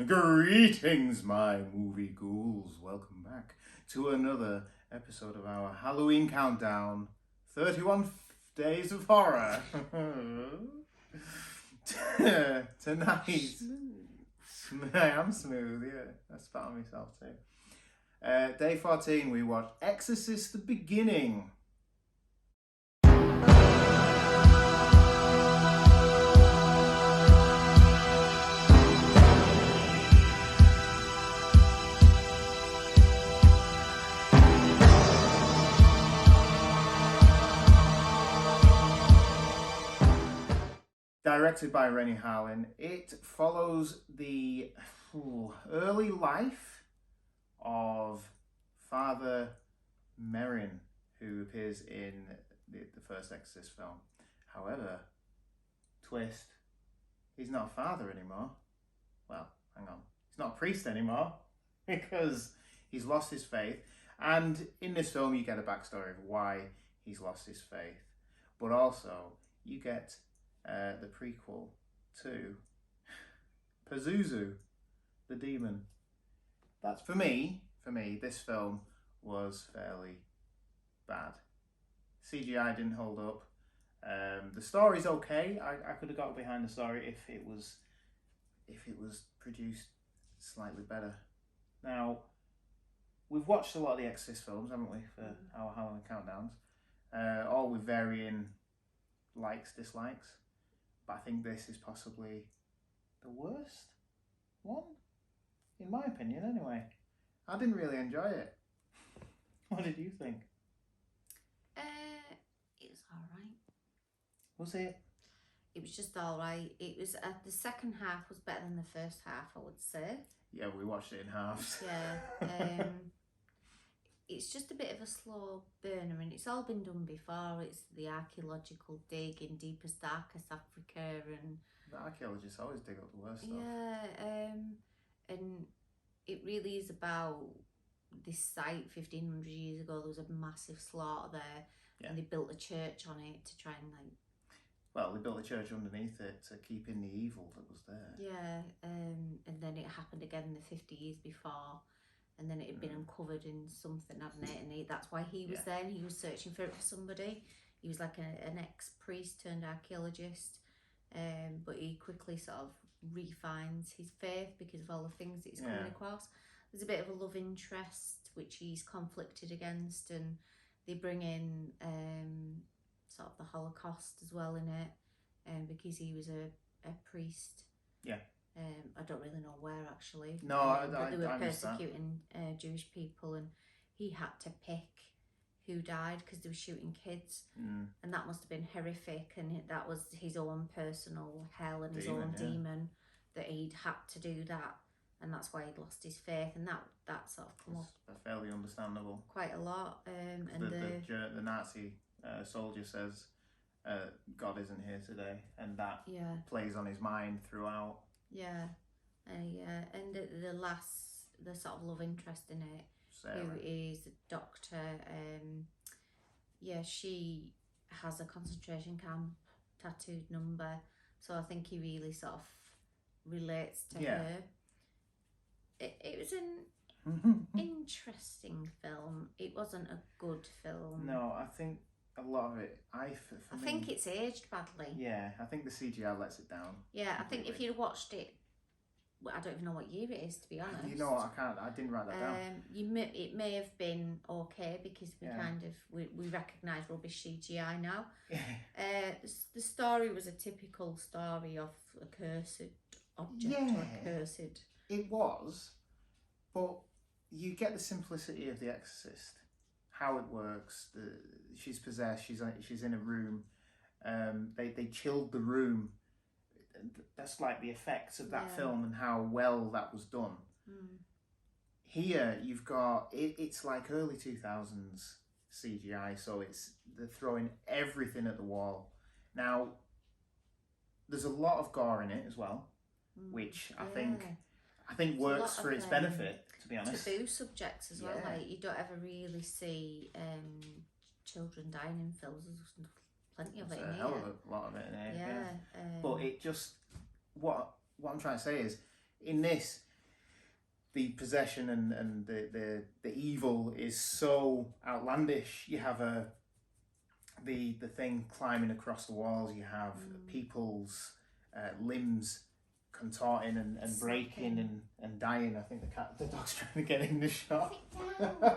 Greetings, my movie ghouls. Welcome back to another episode of our Halloween countdown. 31 days of horror. Tonight. I am smooth, yeah. I spat on myself too. Day 14, we watched Exorcist the Beginning. Directed by Rennie Harlin, it follows the early life of Father Merrin, who appears in the first Exorcist film. However, twist, he's not a father anymore. Well, hang on. He's not a priest anymore because he's lost his faith. And in this film, you get a backstory of why he's lost his faith. But also, you get the prequel to Pazuzu, the demon. That's for me, this film was fairly bad. CGI didn't hold up. The story's okay. I could have got behind the story if it was produced slightly better. Now, we've watched a lot of the Exorcist films, haven't we, for our Halloween countdowns, all with varying likes, dislikes. But I think this is possibly the worst one, in my opinion, anyway. I didn't really enjoy it. What did you think? It was alright. Was it? It was just alright. It was the second half was better than the first half, I would say. Yeah, we watched it in halves. Yeah. It's just a bit of a slow burner, and it's all been done before. It's the archaeological dig in deepest, darkest Africa, and the archaeologists always dig up the worst stuff. Yeah, and it really is about this site 1500 years ago. There was a massive slaughter there, and they built a church on it to try and Well, they built a church underneath it to keep in the evil that was there. Yeah, and then it happened again in the 50 years before. And then it had been uncovered in something, hadn't it? And that's why he was there, and he was searching for it for somebody. He was like an ex-priest turned archaeologist, but he quickly sort of refines his faith because of all the things that he's coming across. There's a bit of a love interest, which he's conflicted against, and they bring in sort of the Holocaust as well in it, because he was a priest. Yeah. I don't really know where actually. No, but they were persecuting Jewish people, and he had to pick who died because they were shooting kids, and that must have been horrific. And that was his own personal hell and his own demon that he'd had to do that, and that's why he'd lost his faith. And that sort of come up fairly understandable. Quite a lot. And the Nazi soldier says, "God isn't here today," and that plays on his mind throughout. Yeah, and the sort of love interest in it, Sarah, who is a doctor. She has a concentration camp tattooed number, so I think he really sort of relates to her. It was an interesting film. It wasn't a good film. No, I think a lot of it, I think it's aged badly. Yeah, I think the CGI lets it down. Yeah, I think if you'd watched it, well, I don't even know what year it is, to be honest. You know what, I didn't write that down. It may have been okay because we recognise rubbish CGI now. The story was a typical story of a cursed object or a cursed. It was, but you get the simplicity of The Exorcist. How it works. She's possessed. She's in a room. They chilled the room. That's like the effects of that film and how well that was done. Here you've got it's like early 2000s CGI, so they're throwing everything at the wall. Now there's a lot of gore in it as well, which I think works for its benefit. To be honest, taboo subjects as well. Like you don't ever really see children dying in films. There's plenty of it in here. A hell of a lot of it in here. But it just what I'm trying to say is in this the possession and the evil is so outlandish. You have the thing climbing across the walls. You have people's limbs contorting and breaking and dying. I think the dog's trying to get in the shot.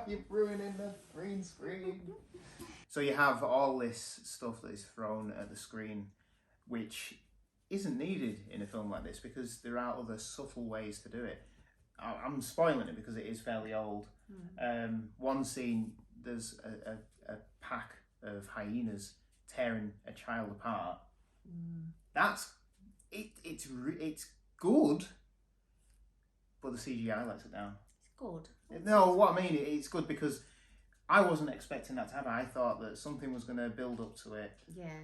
You're ruining the green screen. So you have all this stuff that is thrown at the screen, which isn't needed in a film like this because there are other subtle ways to do it. I'm spoiling it because it is fairly old. One scene, there's a pack of hyenas tearing a child apart. That's it. It's good, but the CGI lets it down. It's good. No, what I mean, it's good because I wasn't expecting that to happen. I thought that something was going to build up to it,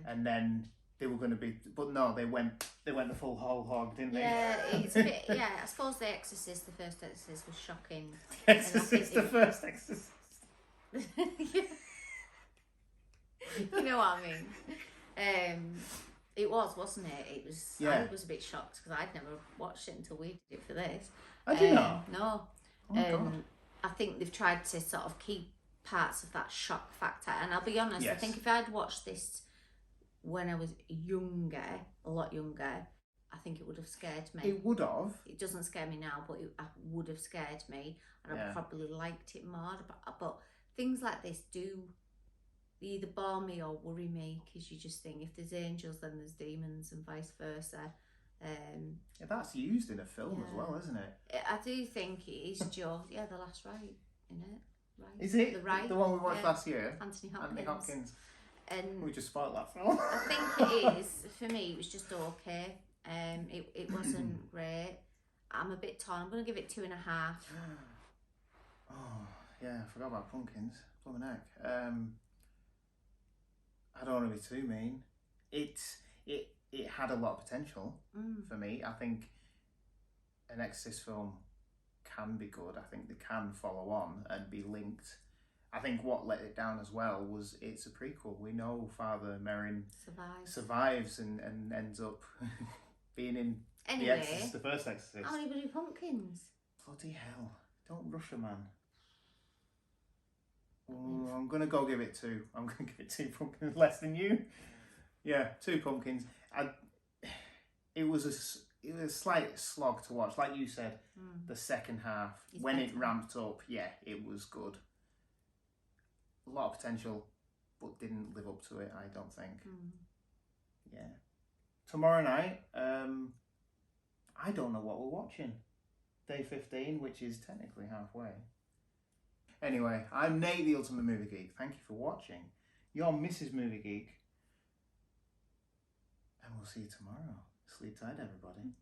and then they were going to be, but no, they went the full whole hog, didn't they? Yeah, it's a bit. Yeah, I suppose the Exorcist, the first Exorcist, was shocking. The Exorcist, the first Exorcist. You know what I mean? It was, wasn't it? It was. Yeah. I was a bit shocked because I'd never watched it until we did it for this. I did not. No. Oh God. I think they've tried to sort of keep parts of that shock factor, and I'll be honest. Yes. I think if I'd watched this when I was younger, a lot younger, I think it would have scared me. It would have. It doesn't scare me now, but it would have scared me, and I probably liked it more. But things like this do either bore me or worry me because you just think if there's angels, then there's demons, and vice versa. That's used in a film as well, isn't it? I do think it is Joe. Yeah, The Last Rite, isn't it? Right. Is it The Rite? the one we watched last year? Anthony Hopkins. Anthony Hopkins. And we just spoiled that film. I think it is. For me, it was just okay. It wasn't great. I'm a bit torn. I'm going to give it 2.5. Oh, yeah, I forgot about pumpkins. Blooming heck. I don't want to be too mean. It had a lot of potential for me. I think an Exorcist film can be good. I think they can follow on and be linked. I think what let it down as well was it's a prequel. We know Father Merrin survives and ends up being in The Exorcist, the first Exorcist. How many bloody pumpkins? Bloody hell. Don't rush a man. I'm going to go give it 2. I'm going to give it 2 pumpkins less than you. Yeah, 2 pumpkins. It was a slight slog to watch. Like you said, the second half, when it ramped up, it was good. A lot of potential, but didn't live up to it, I don't think. Yeah. Tomorrow night, I don't know what we're watching. Day 15, which is technically halfway. Anyway, I'm Nate, the Ultimate Movie Geek. Thank you for watching. You're Mrs. Movie Geek. And we'll see you tomorrow. Sleep tight, everybody.